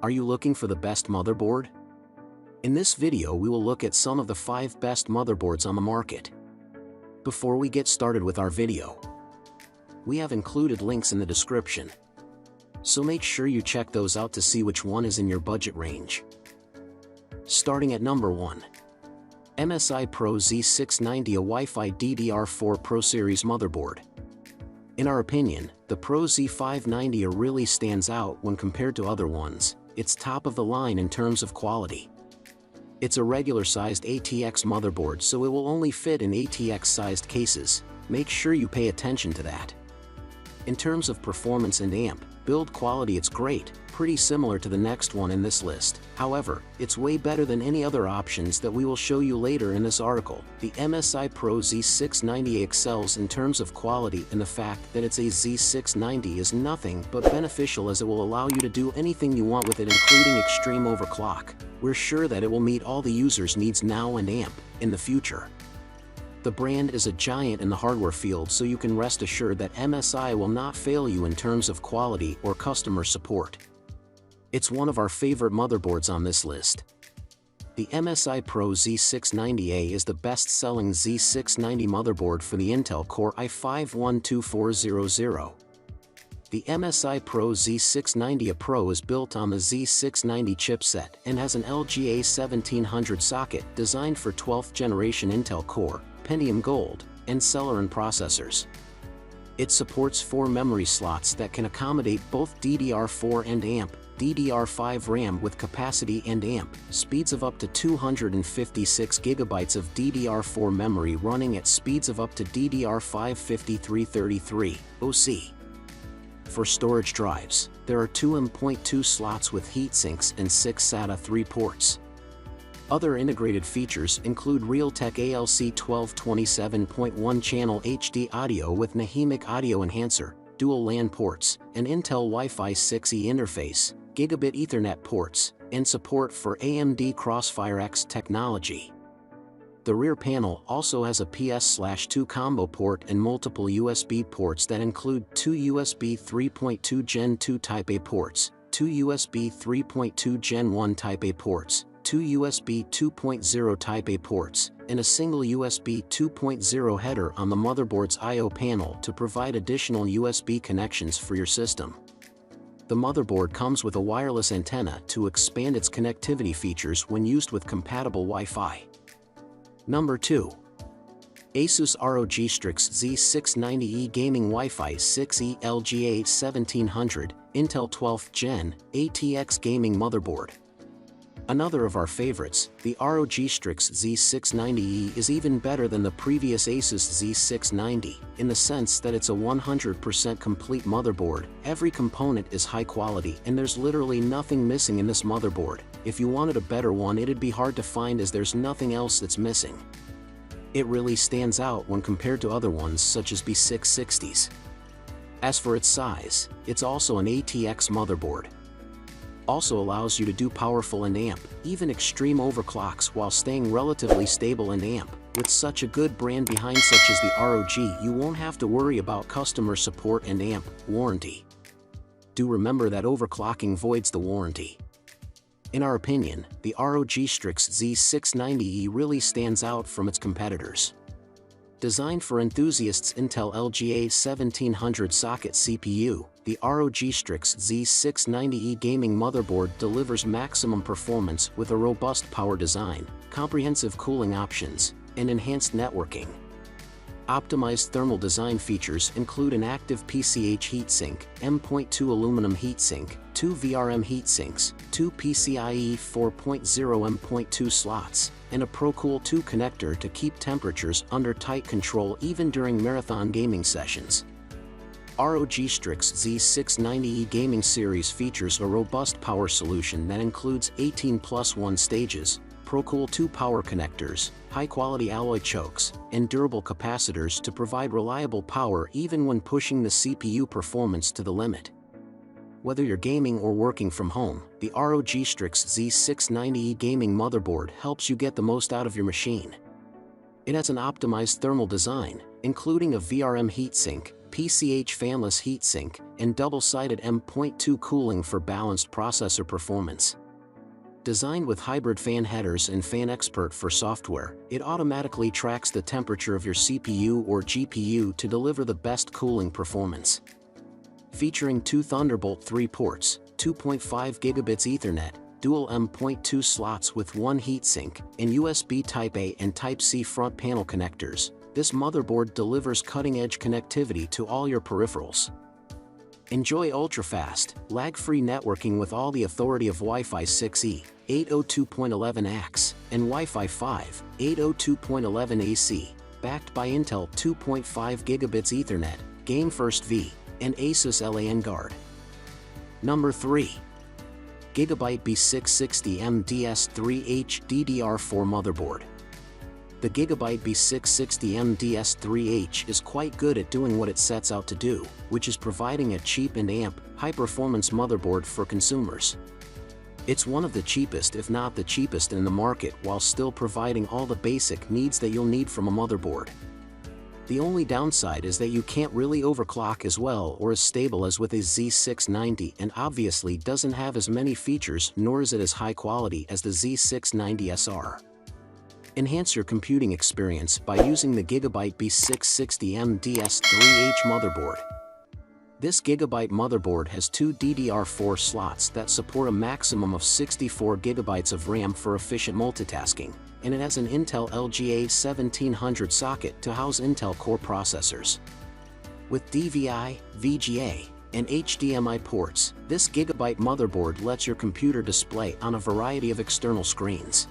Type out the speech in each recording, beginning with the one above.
Are you looking for the best motherboard? In this video we will look at some of the 5 best motherboards on the market. Before we get started with our video, we have included links in the description, so make sure you check those out to see which one is in your budget range. Starting at number 1. MSI Pro Z690, a Wi-Fi DDR4 Pro Series motherboard. In our opinion, the Pro Z590 really stands out when compared to other ones. It's top of the line in terms of quality. It's a regular-sized ATX motherboard, so it will only fit in ATX-sized cases. Make sure you pay attention to that. In terms of performance and build quality, it's great, pretty similar to the next one in this list. However, it's way better than any other options that we will show you later in this article. The MSI Pro Z690 excels in terms of quality, and the fact that it's a Z690 is nothing but beneficial, as it will allow you to do anything you want with it, including extreme overclock. We're sure that it will meet all the users' needs now and in the future. The brand is a giant in the hardware field, so you can rest assured that MSI will not fail you in terms of quality or customer support. It's one of our favorite motherboards on this list. The MSI Pro Z690A is the best-selling Z690 motherboard for the Intel Core i5-12400. The MSI Pro Z690A Pro is built on the Z690 chipset and has an LGA 1700 socket designed for 12th generation Intel Core, Pentium Gold, and Celeron processors. It supports 4 memory slots that can accommodate both DDR4 and DDR5 RAM with capacity and speeds of up to 256 GB of DDR4 memory running at speeds of up to DDR5 5333 OC. For storage drives, there are 2 M.2 slots with heatsinks and 6 SATA 3 ports. Other integrated features include Realtek ALC 1227.1 channel HD audio with Nahimic audio enhancer, dual LAN ports, an Intel Wi-Fi 6E interface, gigabit Ethernet ports, and support for AMD Crossfire X technology. The rear panel also has a PS/2 combo port and multiple USB ports that include 2 USB 3.2 Gen 2 Type A ports, 2 USB 3.2 Gen 1 Type A ports, 2 USB 2.0 Type A ports, and a single USB 2.0 header on the motherboard's I/O panel to provide additional USB connections for your system. The motherboard comes with a wireless antenna to expand its connectivity features when used with compatible Wi-Fi. Number 2. Asus ROG Strix Z690E Gaming Wi-Fi 6E LGA 1700 Intel 12th Gen ATX Gaming Motherboard. Another of our favorites, the ROG Strix Z690E is even better than the previous Asus Z690, in the sense that it's a 100% complete motherboard. Every component is high quality and there's literally nothing missing in this motherboard. If you wanted a better one, it'd be hard to find, as there's nothing else that's missing. It really stands out when compared to other ones such as B660s. As for its size, it's also an ATX motherboard. Also allows you to do powerful and even extreme overclocks while staying relatively stable and With such a good brand behind, such as the ROG, you won't have to worry about customer support and warranty. Do remember that overclocking voids the warranty. In our opinion, the ROG Strix Z690E really stands out from its competitors. Designed for enthusiasts, Intel LGA 1700 socket CPU, the ROG Strix Z690E gaming motherboard delivers maximum performance with a robust power design, comprehensive cooling options, and enhanced networking. Optimized thermal design features include an active PCH heatsink, M.2 aluminum heatsink, 2 VRM heatsinks, 2 PCIe 4.0 M.2 slots, and a ProCool 2 connector to keep temperatures under tight control even during marathon gaming sessions. ROG Strix Z690E Gaming Series features a robust power solution that includes 18+1 stages, ProCool 2 power connectors, high-quality alloy chokes, and durable capacitors to provide reliable power even when pushing the CPU performance to the limit. Whether you're gaming or working from home, the ROG Strix Z690E gaming motherboard helps you get the most out of your machine. It has an optimized thermal design, including a VRM heatsink, PCH fanless heatsink, and double-sided M.2 cooling for balanced processor performance. Designed with hybrid fan headers and Fan Expert for software, it automatically tracks the temperature of your CPU or GPU to deliver the best cooling performance. Featuring 2 Thunderbolt 3 ports, 2.5 gigabits Ethernet, dual M.2 slots with 1 heatsink, and USB Type-A and Type-C front panel connectors, this motherboard delivers cutting-edge connectivity to all your peripherals. Enjoy ultra-fast, lag-free networking with all the authority of Wi-Fi 6E, 802.11ax, and Wi-Fi 5, 802.11ac, backed by Intel 2.5 gigabits Ethernet, GameFirst V, and Asus LAN Guard. Number 3. Gigabyte B660M DS3H DDR4 Motherboard. The Gigabyte B660M DS3H is quite good at doing what it sets out to do, which is providing a cheap and high-performance motherboard for consumers. It's one of the cheapest if not the cheapest in the market while still providing all the basic needs that you'll need from a motherboard. The only downside is that you can't really overclock as well or as stable as with a Z690 and obviously doesn't have as many features nor is it as high quality as the Z690SR. Enhance your computing experience by using the Gigabyte B660M DS3H motherboard. This Gigabyte motherboard has 2 DDR4 slots that support a maximum of 64 GB of RAM for efficient multitasking, and it has an Intel LGA 1700 socket to house Intel Core processors. With DVI, VGA, and HDMI ports, this Gigabyte motherboard lets your computer display on a variety of external screens.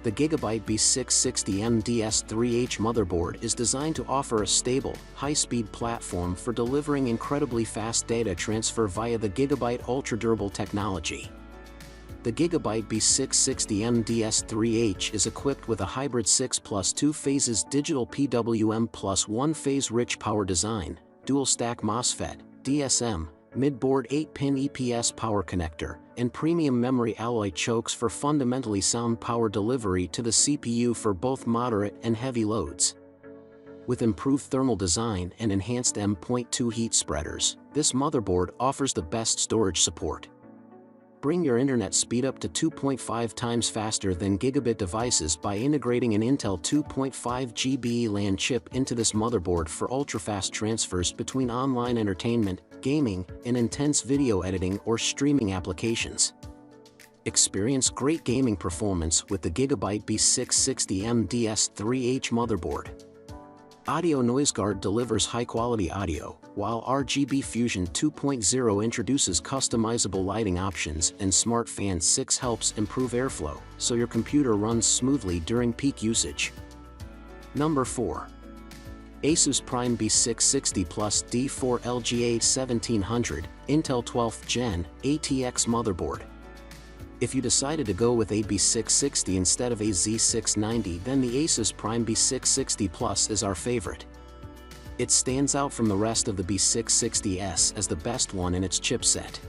The Gigabyte B660M DS3H motherboard is designed to offer a stable, high-speed platform for delivering incredibly fast data transfer via the Gigabyte ultra-durable technology. The Gigabyte B660M DS3H is equipped with a hybrid 6+2 phases digital PWM plus 1-phase rich power design, dual-stack MOSFET, DSM, mid-board 8-pin EPS power connector, and premium memory alloy chokes for fundamentally sound power delivery to the CPU for both moderate and heavy loads. With improved thermal design and enhanced M.2 heat spreaders, this motherboard offers the best storage support. Bring your internet speed up to 2.5 times faster than gigabit devices by integrating an Intel 2.5 GB LAN chip into this motherboard for ultra-fast transfers between online entertainment, gaming, and intense video editing or streaming applications. Experience great gaming performance with the Gigabyte B660M DS3H motherboard. Audio NoiseGuard delivers high-quality audio, while RGB Fusion 2.0 introduces customizable lighting options and Smart Fan 6 helps improve airflow, so your computer runs smoothly during peak usage. Number 4. Asus Prime B660 Plus D4 LGA 1700, Intel 12th Gen, ATX motherboard. If you decided to go with a B660 instead of a Z690, then the Asus Prime B660 Plus is our favorite. It stands out from the rest of the B660S as the best one in its chipset.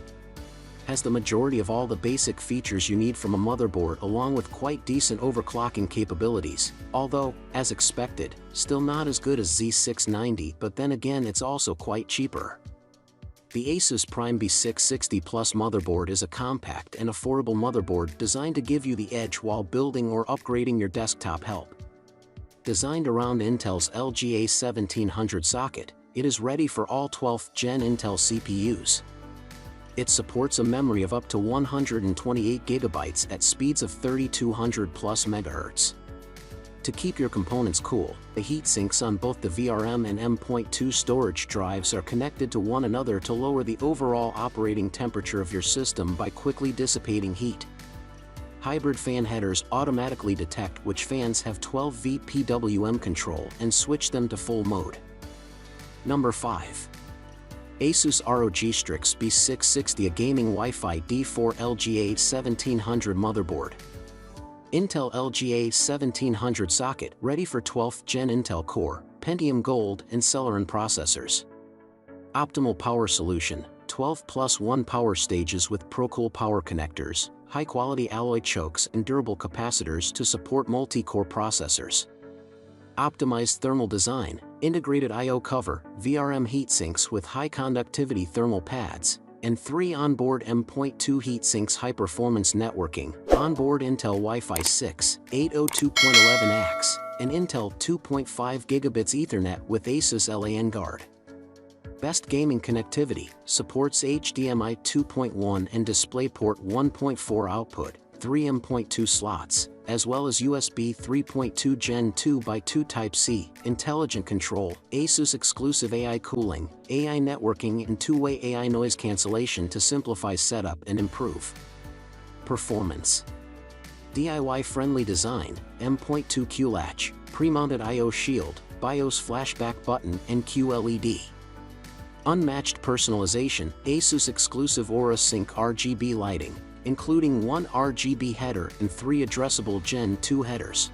Has the majority of all the basic features you need from a motherboard along with quite decent overclocking capabilities, although, as expected, still not as good as Z690, but then again it's also quite cheaper. The Asus Prime B660 Plus motherboard is a compact and affordable motherboard designed to give you the edge while building or upgrading your desktop help. Designed around Intel's LGA 1700 socket, it is ready for all 12th Gen Intel CPUs. It supports a memory of up to 128 GB at speeds of 3200 plus MHz. To keep your components cool, the heatsinks on both the VRM and M.2 storage drives are connected to one another to lower the overall operating temperature of your system by quickly dissipating heat. Hybrid fan headers automatically detect which fans have 12V PWM control and switch them to full mode. Number 5. Asus ROG Strix B660, a gaming Wi-Fi D4 LGA 1700 motherboard. Intel LGA 1700 socket ready for 12th Gen Intel Core, Pentium Gold and Celeron processors. Optimal power solution, 12+1 power stages with ProCool power connectors, high-quality alloy chokes and durable capacitors to support multi-core processors. Optimized thermal design, integrated I/O cover, VRM heatsinks with high conductivity thermal pads, and 3 onboard M.2 heatsinks. High-performance networking, onboard Intel Wi-Fi 6, 802.11ax, and Intel 2.5 gigabits Ethernet with Asus LAN Guard. Best gaming connectivity, supports HDMI 2.1 and DisplayPort 1.4 output, 3 M.2 slots, as well as USB 3.2 Gen 2x2 Type-C, intelligent control, Asus exclusive AI cooling, AI networking and two-way AI noise cancellation to simplify setup and improve performance. DIY-friendly design, M.2 Q-latch, pre-mounted I/O shield, BIOS flashback button and QLED. Unmatched personalization, Asus exclusive Aura Sync RGB lighting, including 1 RGB header and 3 addressable Gen 2 headers.